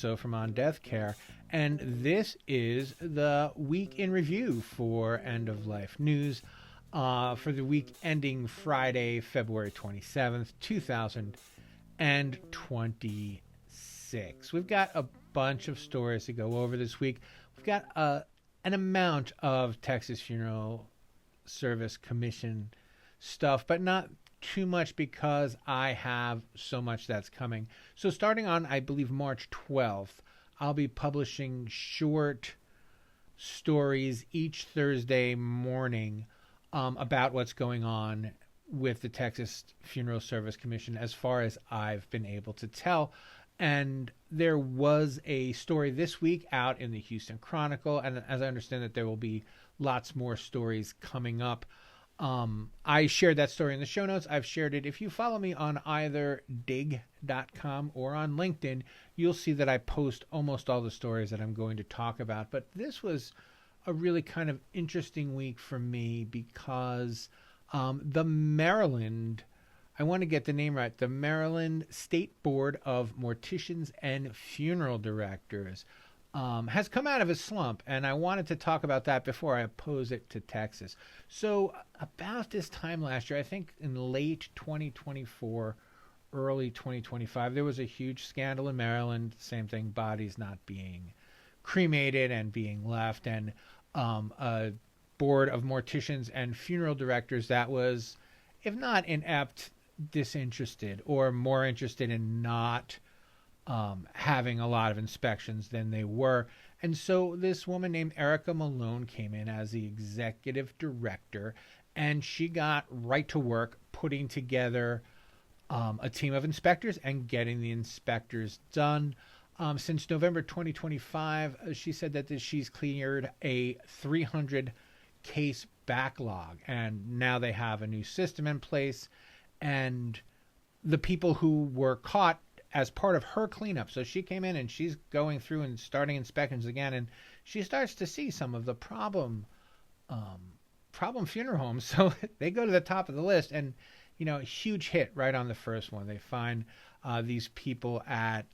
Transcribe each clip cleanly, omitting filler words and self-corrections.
Russo from On Deathcare, and this is the week in review for End of Life News for the week ending Friday, February 27th, 2026. We've got a bunch of stories to go over this week. We've got an amount of Texas Funeral Service Commission stuff, but not too much because I have so much that's coming. So starting on, I believe, March 12th, I'll be publishing short stories each Thursday morning about what's going on with the Texas Funeral Service Commission as far as I've been able to tell. And there was a story this week out in the Houston Chronicle, and as I understand that there will be lots more stories coming up. I shared that story in the show notes. I've shared it. If you follow me on either dig.com or on LinkedIn, you'll see that I post almost all the stories that I'm going to talk about. But this was a really kind of interesting week for me because the Maryland, I want to get the name right, the Maryland State Board of Morticians and Funeral Directors has come out of a slump, and I wanted to talk about that before I oppose it to Texas. So about this time last year, I think in late 2024, early 2025, there was a huge scandal in Maryland. Same thing, bodies not being cremated and being left, and a board of morticians and funeral directors that was, if not inept, disinterested, or more interested in not having a lot of inspections than they were. And so this woman named Erica Malone came in as the executive director, and she got right to work putting together a team of inspectors and getting the inspectors done. Since November 2025, she said that she's cleared a 300 case backlog, and now they have a new system in place. And the people who were caught as part of her cleanup, so she came in and she's going through and starting inspections again, and she starts to see some of the problem funeral homes. So they go to the top of the list, and a huge hit right on the first one. They find these people at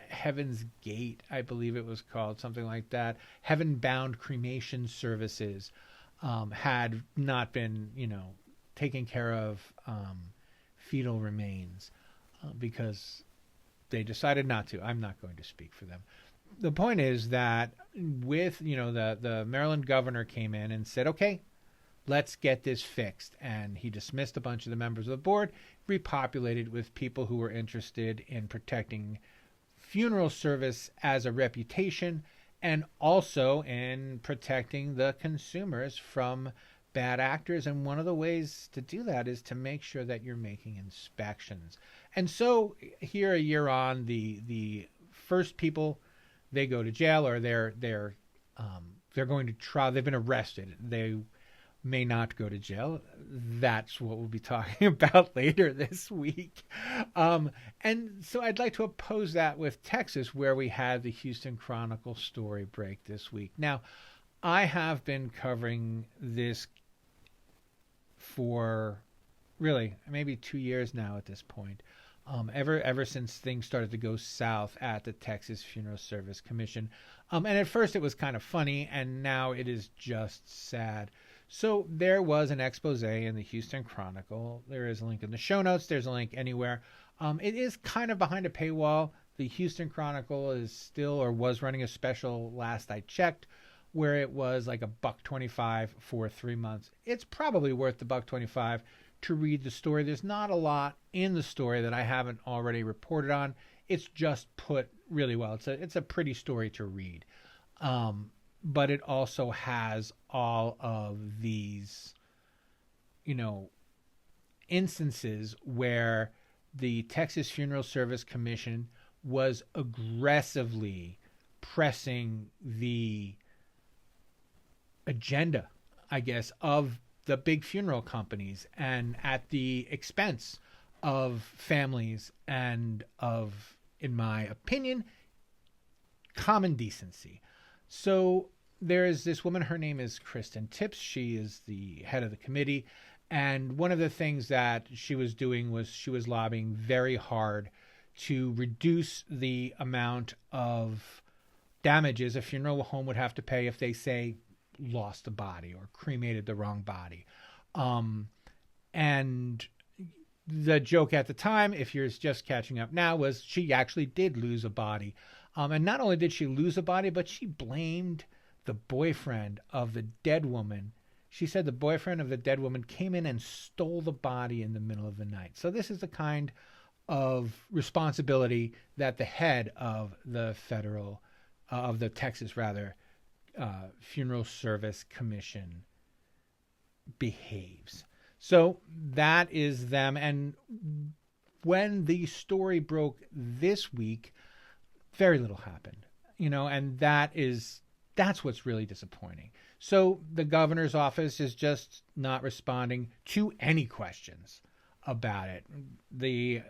Heaven's Gate, I believe it was called, something like that. Heaven Bound Cremation Services had not been, taking care of fetal remains because they decided not to. I'm not going to speak for them. The point is that with, the Maryland governor came in and said, okay, let's get this fixed. And he dismissed a bunch of the members of the board, repopulated with people who were interested in protecting funeral service as a reputation, and also in protecting the consumers from bad actors. And one of the ways to do that is to make sure that you're making inspections. And so here, a year on, the first people, they go to jail, or they're going to trial. They've been arrested. They may not go to jail. That's what we'll be talking about later this week. And so I'd like to oppose that with Texas, where we had the Houston Chronicle story break this week. Now, I have been covering this for really maybe 2 years now at this point. Ever since things started to go south at the Texas Funeral Service Commission. And at first it was kind of funny, and now it is just sad. So there was an expose in the Houston Chronicle. There is a link in the show notes. There's a link anywhere. It is kind of behind a paywall. The Houston Chronicle is still, or was running a special last I checked, where it was like $1.25 for 3 months. It's probably worth the $1.25 to read the story. There's not a lot in the story that I haven't already reported on. It's just put really well. It's a pretty story to read. But it also has all of these, instances where the Texas Funeral Service Commission was aggressively pressing the agenda, I guess, of the big funeral companies, and at the expense of families and of, in my opinion, common decency. So there is this woman, her name is Kristen Tips. She is the head of the committee. And one of the things that she was doing was she was lobbying very hard to reduce the amount of damages a funeral home would have to pay if they, say, lost a body or cremated the wrong body. And the joke at the time, if you're just catching up now, was she actually did lose a body. And not only did she lose a body, but she blamed the boyfriend of the dead woman. She said the boyfriend of the dead woman came in and stole the body in the middle of the night. So this is the kind of responsibility that the head of the Texas Funeral Service Commission behaves. So that is them. And when the story broke this week, very little happened, and that's what's really disappointing. So the governor's office is just not responding to any questions about it. The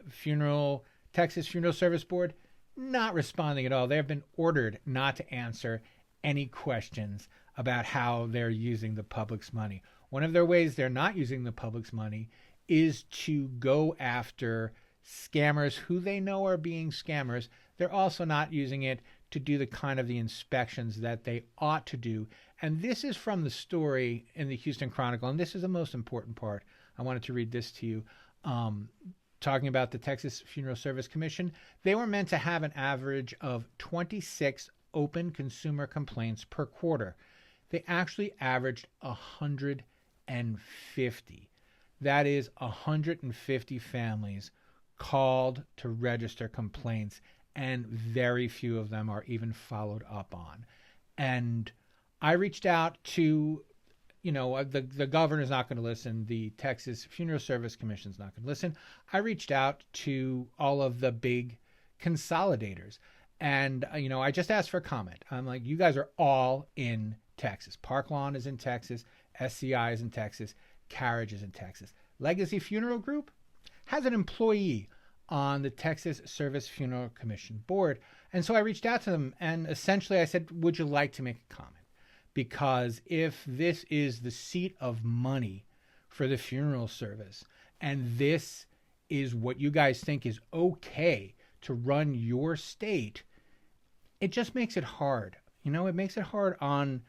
Texas Funeral Service Board, not responding at all. They have been ordered not to answer any questions about how they're using the public's money. One of their ways they're not using the public's money is to go after scammers who they know are being scammers. They're also not using it to do the inspections that they ought to do. And this is from the story in the Houston Chronicle, and this is the most important part. I wanted to read this to you. Talking about the Texas Funeral Service Commission, they were meant to have an average of 26 open consumer complaints per quarter. They actually averaged 150. That is 150 families called to register complaints, and very few of them are even followed up on. And I reached out to, the governor's not going to listen. The Texas Funeral Service Commission's not going to listen. I reached out to all of the big consolidators. And, I just asked for a comment. I'm like, you guys are all in Texas. Park Lawn is in Texas. SCI is in Texas. Carriage is in Texas. Legacy Funeral Group has an employee on the Texas Service Funeral Commission board. And so I reached out to them and essentially I said, would you like to make a comment? Because if this is the seat of money for the funeral service, and this is what you guys think is okay to run your state, it just makes it hard. It makes it hard on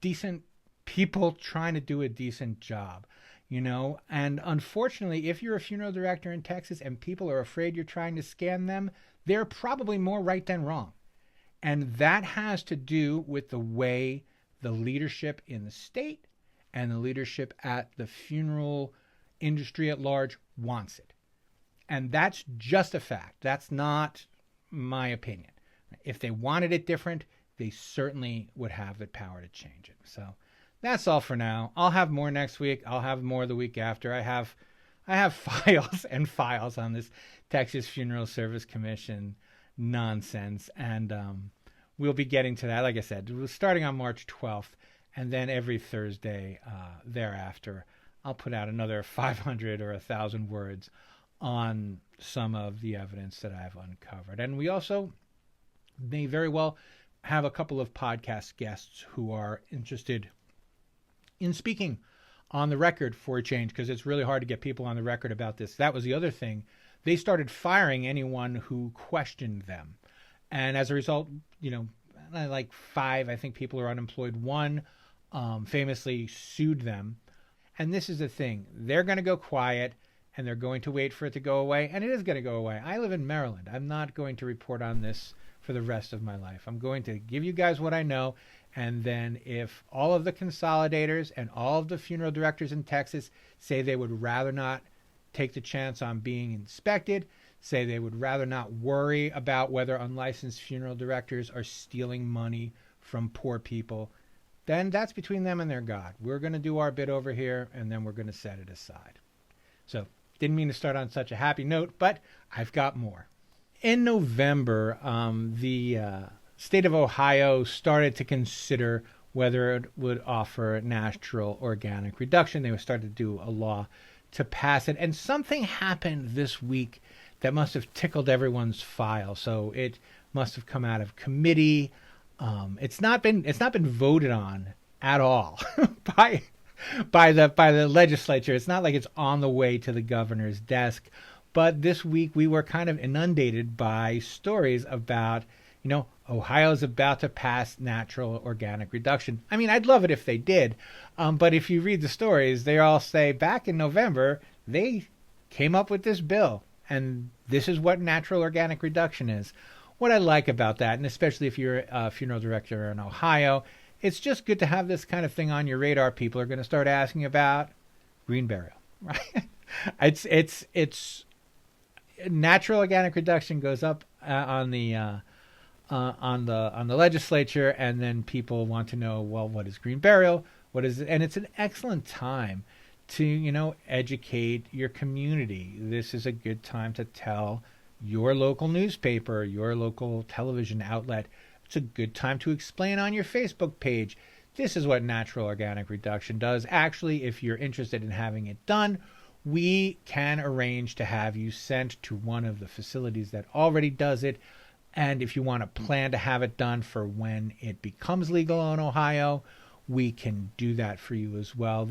decent people trying to do a decent job, and unfortunately, if you're a funeral director in Texas and people are afraid you're trying to scam them, they're probably more right than wrong. And that has to do with the way the leadership in the state and the leadership at the funeral industry at large wants it. And that's just a fact. That's not my opinion. If they wanted it different, they certainly would have the power to change it. So that's all for now. I'll have more next week. I'll have more the week after. I have files and files on this Texas Funeral Service Commission nonsense. And we'll be getting to that. Like I said, starting on March 12th, and then every Thursday thereafter, I'll put out another 500 or 1,000 words on some of the evidence that I've uncovered. And we also may very well have a couple of podcast guests who are interested in speaking on the record for a change, because it's really hard to get people on the record about this. That was the other thing. They started firing anyone who questioned them. And as a result, like 5, I think, people are unemployed. One famously sued them. And this is the thing. They're going to go quiet and they're going to wait for it to go away. And it is going to go away. I live in Maryland. I'm not going to report on this for the rest of my life. I'm going to give you guys what I know. And then if all of the consolidators and all of the funeral directors in Texas say they would rather not take the chance on being inspected, say they would rather not worry about whether unlicensed funeral directors are stealing money from poor people, then that's between them and their God. We're going to do our bit over here, and then we're going to set it aside. So, didn't mean to start on such a happy note, but I've got more. In November, the state of Ohio started to consider whether it would offer natural organic reduction. They were starting to do a law to pass it, and something happened this week that must have tickled everyone's file. So it must have come out of committee. It's not been voted on at all by the legislature. It's not like it's on the way to the governor's desk. But this week we were kind of inundated by stories about, Ohio's about to pass natural organic reduction. I mean, I'd love it if they did. But if you read the stories, they all say back in November, they came up with this bill. And this is what natural organic reduction is. What I like about that, and especially if you're a funeral director in Ohio, it's just good to have this kind of thing on your radar. People are going to start asking about green burial, right? It's natural organic reduction goes up on the legislature, and then people want to know, well, what is green burial? What is it? And it's an excellent time to educate your community. This is a good time to tell your local newspaper, your local television outlet. It's a good time to explain on your Facebook page. This is what natural organic reduction does. Actually, if you're interested in having it done, we can arrange to have you sent to one of the facilities that already does it. And if you want to plan to have it done for when it becomes legal in Ohio, we can do that for you as well.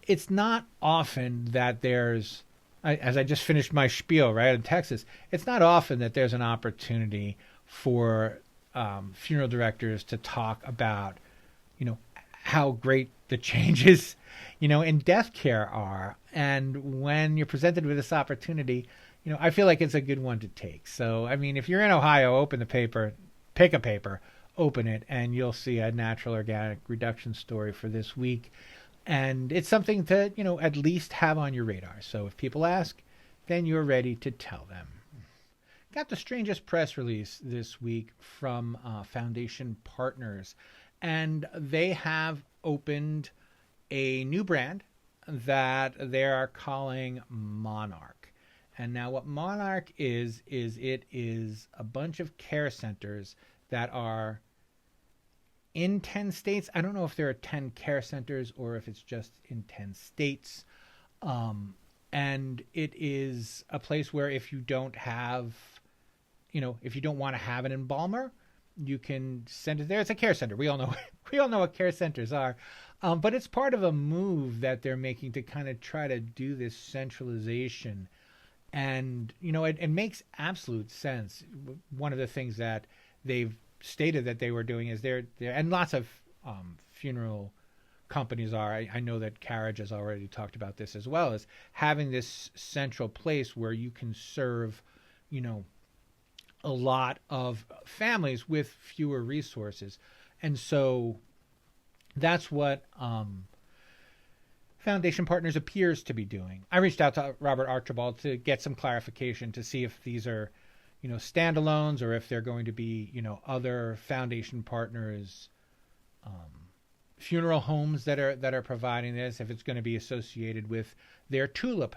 It's not often that there's, as I just finished my spiel, right, in Texas, it's not often that there's an opportunity for funeral directors to talk about, how great the changes, in death care are. And when you're presented with this opportunity, I feel like it's a good one to take. So, I mean, if you're in Ohio, open the paper, pick a paper, open it, and you'll see a natural organic reduction story for this week. And it's something to, at least have on your radar. So if people ask, then you're ready to tell them. Got the strangest press release this week from Foundation Partners. And they have opened a new brand that they are calling Monarch. And now what Monarch is it is a bunch of care centers that are in 10 states. I don't know if there are 10 care centers or if it's just in 10 states. And it is a place where if you don't have, if you don't want to have an embalmer, you can send it there. It's a care center. We all know what care centers are. But it's part of a move that they're making to kind of try to do this centralization. And, it makes absolute sense. One of the things that they've stated that they were doing is they're and lots of funeral companies are. I know that Carriage has already talked about this as well, as having this central place where you can serve, a lot of families with fewer resources. And so that's what Foundation Partners appears to be doing. I reached out to Robert Archibald to get some clarification to see if these are, standalones or if they're going to be, other Foundation Partners funeral homes that are providing this, if it's going to be associated with their Tulip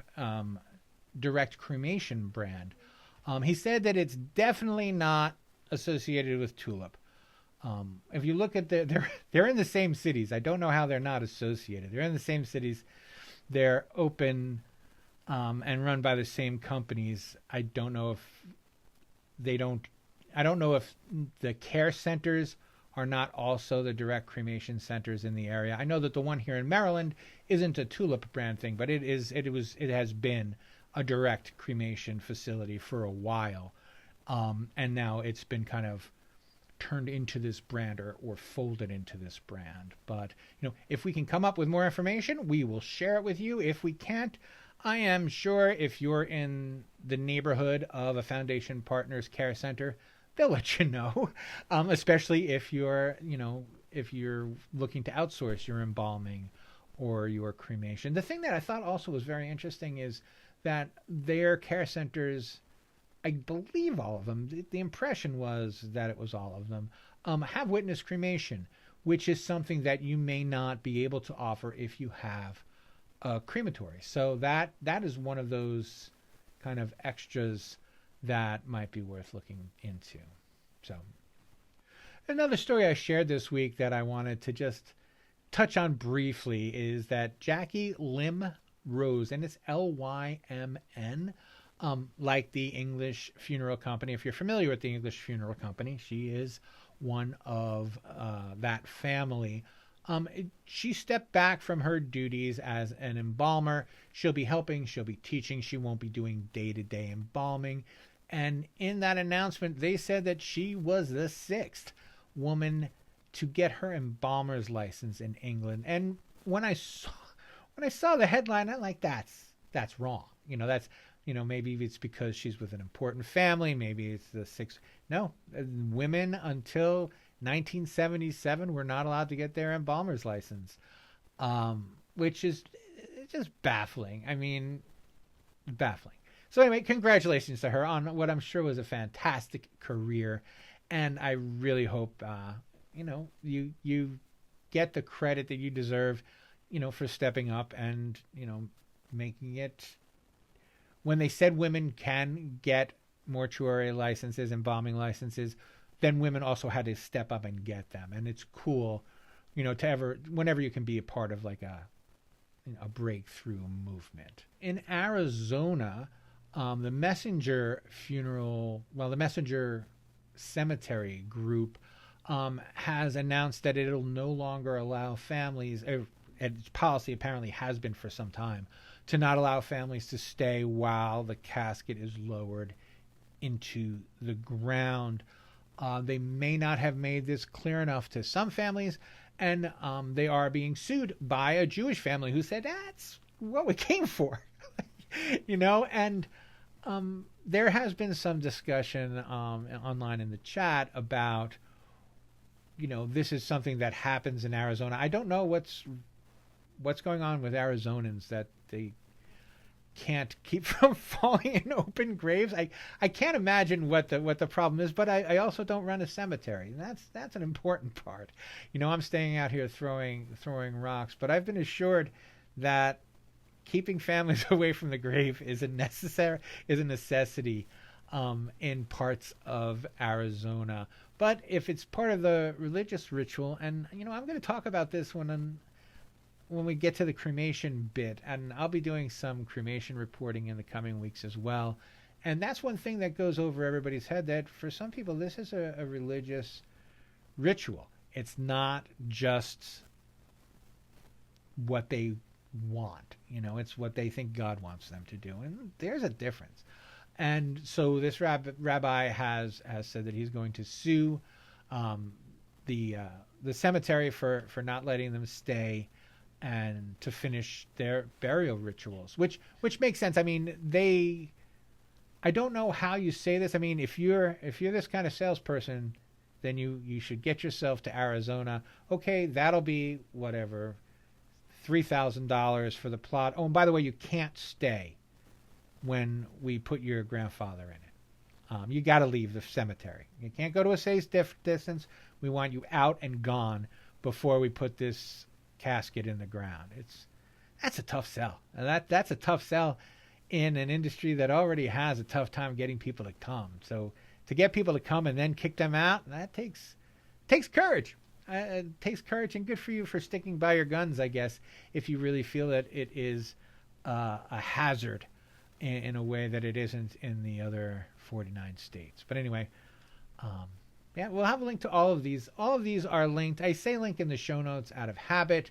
direct cremation brand. He said that it's definitely not associated with Tulip. If you look at they're in the same cities. I don't know how they're not associated. They're in the same cities. They're open and run by the same companies. I don't know if the care centers are not also the direct cremation centers in the area. I know that the one here in Maryland isn't a Tulip brand thing, but it has been a direct cremation facility for a while. And now it's been kind of turned into this brand or folded into this brand. But, if we can come up with more information, we will share it with you. If we can't, I am sure if you're in the neighborhood of a Foundation Partners Care Center, they'll let you know, especially if you're looking to outsource your embalming or your cremation. The thing that I thought also was very interesting is that their care centers, I believe all of them, the impression was that it was all of them, have witness cremation, which is something that you may not be able to offer if you have a crematory. So that is one of those kind of extras that might be worth looking into. So another story I shared this week that I wanted to just touch on briefly is that Jackie Lim Rose, and it's Lymn, like the English Funeral Company. If you're familiar with the English Funeral Company, she is one of that family She stepped back from her duties as an embalmer. She'll be helping, she'll be teaching, she won't be doing day-to-day embalming. And in that announcement, they said that she was the 6th woman to get her embalmer's license in England. And when I saw the headline, I'm like, that's wrong. That's maybe it's because she's with an important family. Maybe it's the 6th. No, women until 1977 were not allowed to get their embalmer's license, which is just baffling. I mean, baffling. So anyway, congratulations to her on what I'm sure was a fantastic career, and I really hope you get the credit that you deserve, for stepping up and making it. When they said women can get mortuary licenses, embalming licenses, then women also had to step up and get them, and it's cool, whenever you can be a part of like a breakthrough movement. In Arizona, the Messenger Cemetery group has announced that it'll no longer allow families, and its policy apparently has been for some time, to not allow families to stay while the casket is lowered into the ground. They may not have made this clear enough to some families, and they are being sued by a Jewish family who said, that's what we came for. And there has been some discussion online in the chat about, this is something that happens in Arizona. I don't know what's going on with Arizonans that they can't keep from falling in open graves. I can't imagine what the problem is, but I also don't run a cemetery. And that's an important part. I'm staying out here throwing rocks, but I've been assured that keeping families away from the grave is a necessity in parts of Arizona. But if it's part of the religious ritual, and I'm going to talk about this when we get to the cremation bit, and I'll be doing some cremation reporting in the coming weeks as well. And that's one thing that goes over everybody's head, that for some people this is a religious ritual. It's not just what they want, it's what they think God wants them to do, and there's a difference. And so this rabbi has said that he's going to sue the cemetery for not letting them stay and to finish their burial rituals, which makes sense. I mean, I don't know how you say this. I mean, if you're this kind of salesperson, then you should get yourself to Arizona. Okay, that'll be whatever, $3,000 for the plot. Oh, and by the way, you can't stay when we put your grandfather in it. You got to leave the cemetery. You can't go to a safe distance. We want you out and gone before we put this casket in the ground. That's a tough sell. And that's a tough sell in an industry that already has a tough time getting people to come. So to get people to come and then kick them out, that takes courage. It takes courage, and good for you for sticking by your guns, I guess, if you really feel that it is a hazard in a way that it isn't in the other 49 states. But anyway, we'll have a link to all of these. All of these are linked. I say link in the show notes out of habit.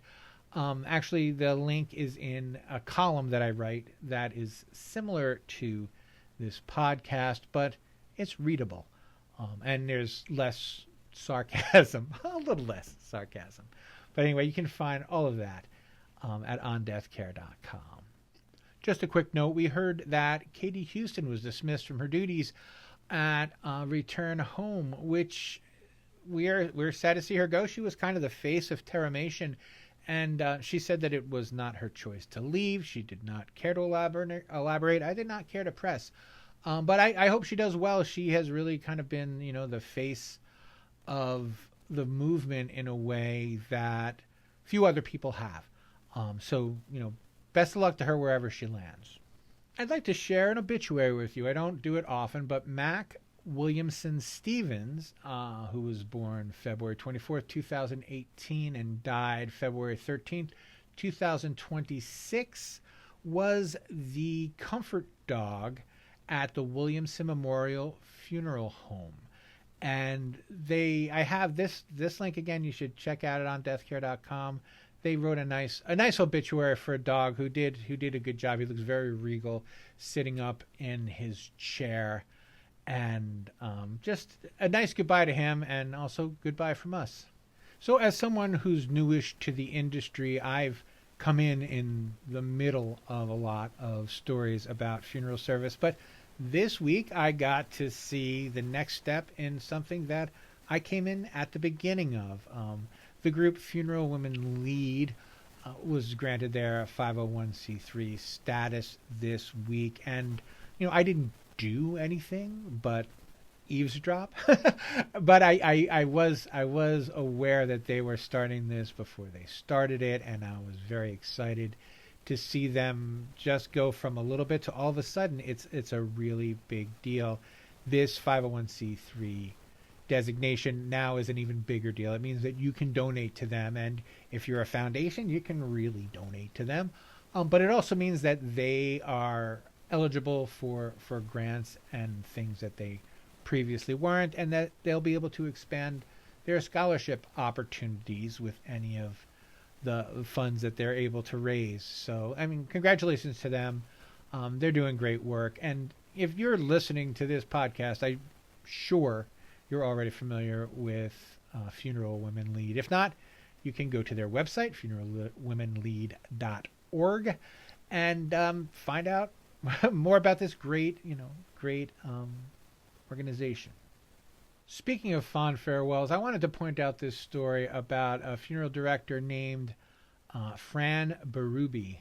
Actually, the link is in a column that I write that is similar to this podcast, but it's readable. And there's less sarcasm, a little less sarcasm. But anyway, you can find all of that at ondeathcare.com. Just a quick note, we heard that Katie Houston was dismissed from her duties at Return Home, which we're sad to see her go. She was kind of the face of Terramation, and she said that it was not her choice to leave. She did not care to elaborate. I did not care to press. But I hope she does well. She has really kind of been, the face of the movement in a way that few other people have. So, best of luck to her wherever she lands. I'd like to share an obituary with you. I don't do it often, but Mac Williamson Stevens, who was born February 24th, 2018 and died February 13th, 2026, was the comfort dog at the Williamson Memorial Funeral Home. And I have this link again. You should check out it on deathcare.com. They wrote a nice obituary for a dog who did a good job. He looks very regal, sitting up in his chair, and just a nice goodbye to him, and also goodbye from us. So, as someone who's newish to the industry, I've come in the middle of a lot of stories about funeral service, but this week I got to see the next step in something that I came in at the beginning of. The group Funeral Women Lead was granted their 501c3 status this week, and I didn't do anything but eavesdrop, but I was aware that they were starting this before they started it, and I was very excited to see them just go from a little bit to all of a sudden it's a really big deal. This 501c3 designation now is an even bigger deal. It means that you can donate to them, and if you're a foundation, you can really donate to them. But it also means that they are eligible for grants and things that they previously weren't, and that they'll be able to expand their scholarship opportunities with any of the funds that they're able to raise. So, I mean, congratulations to them. They're doing great work. And if you're listening to this podcast, I'm sure you're already familiar with Funeral Women Lead. If not, you can go to their website, funeralwomenlead.org, and find out more about this great organization. Speaking of fond farewells, I wanted to point out this story about a funeral director named Fran Berube.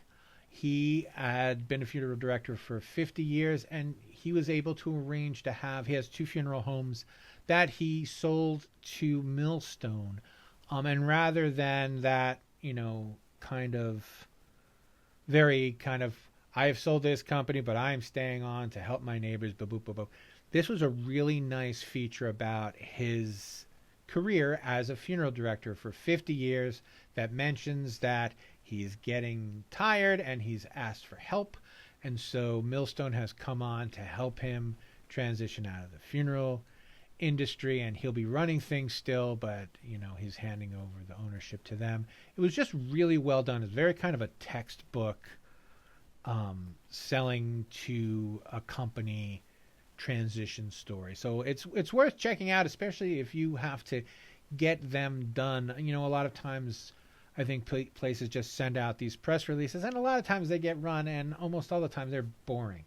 He had been a funeral director for 50 years, and he was able to arrange to he has 2 funeral homes that he sold to Millstone. And rather than that, I have sold this company, but I'm staying on to help my neighbors, this was a really nice feature about his career as a funeral director for 50 years that mentions that he's getting tired and he's asked for help. And so Millstone has come on to help him transition out of the funeral industry, and he'll be running things still, but he's handing over the ownership to them. It was just really well done. It's very kind of a textbook selling to a company transition story. So it's worth checking out, especially if you have to get them done. A lot of times I think places just send out these press releases, and a lot of times they get run, and almost all the time they're boring.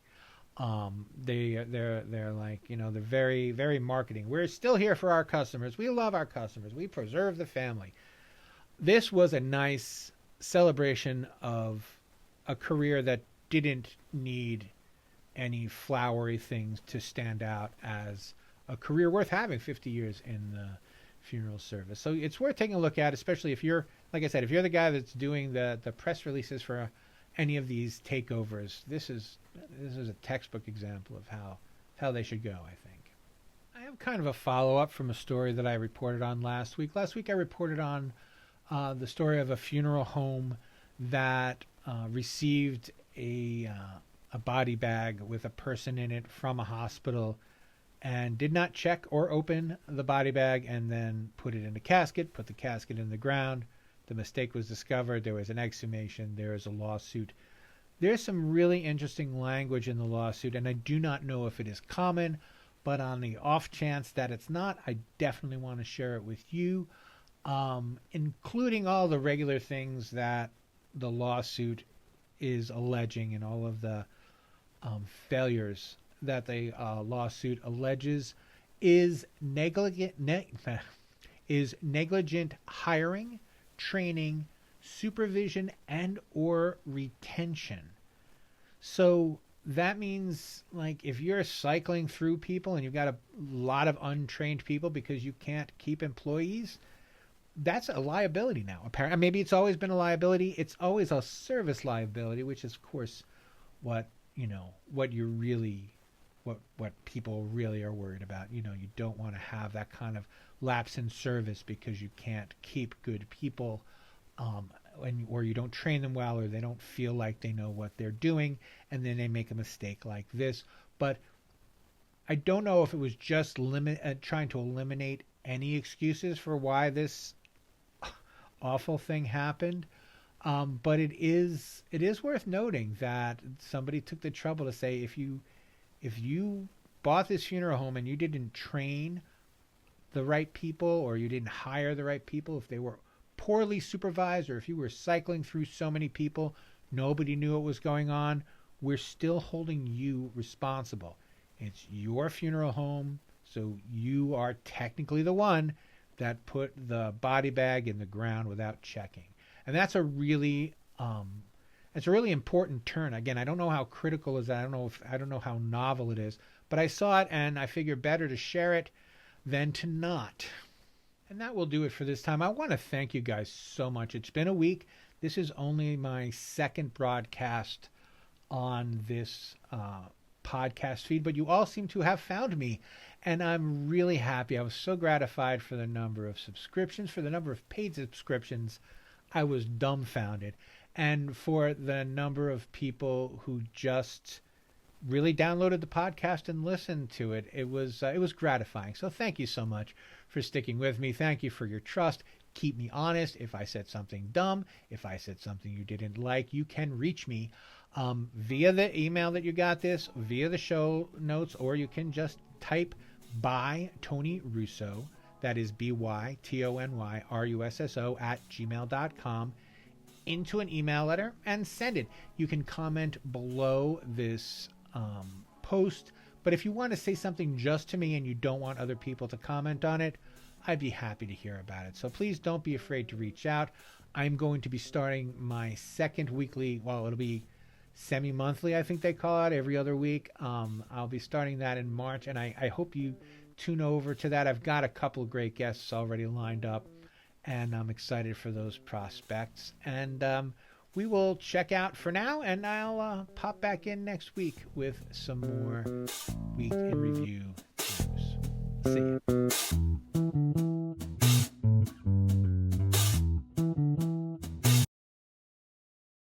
They're like, they're very, very marketing. We're still here for our customers. We love our customers. We preserve the family. This was a nice celebration of a career that didn't need any flowery things to stand out as a career worth having. 50 years in the funeral service. So it's worth taking a look at, especially if you're, like I said, if you're the guy that's doing the press releases for any of these takeovers. This is a textbook example of how they should go, I think. I have kind of a follow-up from a story that I reported on last week. Last week I reported on the story of a funeral home that received a body bag with a person in it from a hospital and did not check or open the body bag, and then put it in a casket, put the casket in the ground. The mistake was discovered. There was an exhumation. There is a lawsuit. There's some really interesting language in the lawsuit, and I do not know if it is common, but on the off chance that it's not, I definitely want to share it with you, including all the regular things that the lawsuit is alleging and all of the failures that the lawsuit alleges. Is negligent hiring, training, supervision, and or retention. So that means, like, if you're cycling through people and you've got a lot of untrained people because you can't keep employees, that's a liability now. Apparently, maybe it's always been a liability. It's always a service liability, which is, of course, what people really are worried about. You don't want to have that kind of lapse in service because you can't keep good people, or you don't train them well, or they don't feel like they know what they're doing, and then they make a mistake like this. But I don't know if it was just trying to eliminate any excuses for why this awful thing happened. But it is worth noting that somebody took the trouble to say, if you bought this funeral home and you didn't train the right people, or you didn't hire the right people, if they were poorly supervised, or if you were cycling through so many people, nobody knew what was going on, we're still holding you responsible. It's your funeral home, so you are technically the one that put the body bag in the ground without checking. And that's a really important turn. Again, I don't know how critical is that. I don't know how novel it is, but I saw it and I figure better to share it than to not. And that will do it for this time. I want to thank you guys so much. It's been a week. This is only my second broadcast on this podcast feed, but you all seem to have found me, and I'm really happy. I was so gratified for the number of subscriptions, for the number of paid subscriptions. I was dumbfounded. And for the number of people who just really downloaded the podcast and listened to it, it was gratifying. So thank you so much for sticking with me. Thank you for your trust. Keep me honest. If I said something dumb, if I said something you didn't like, you can reach me via the email that you got this, via the show notes, or you can just type by Tony Russo, that is BYTONYRUSSO @gmail.com, into an email letter and send it. You can comment below this post, but if you want to say something just to me and you don't want other people to comment on it, I'd be happy to hear about it. So please don't be afraid to reach out. I'm going to be starting my second weekly, well, it'll be semi-monthly, I think they call it, every other week. I'll be starting that in March, and I hope you tune over to that. I've got a couple of great guests already lined up, and I'm excited for those prospects. And we will check out for now, and I'll pop back in next week with some more Week in Review news. See you.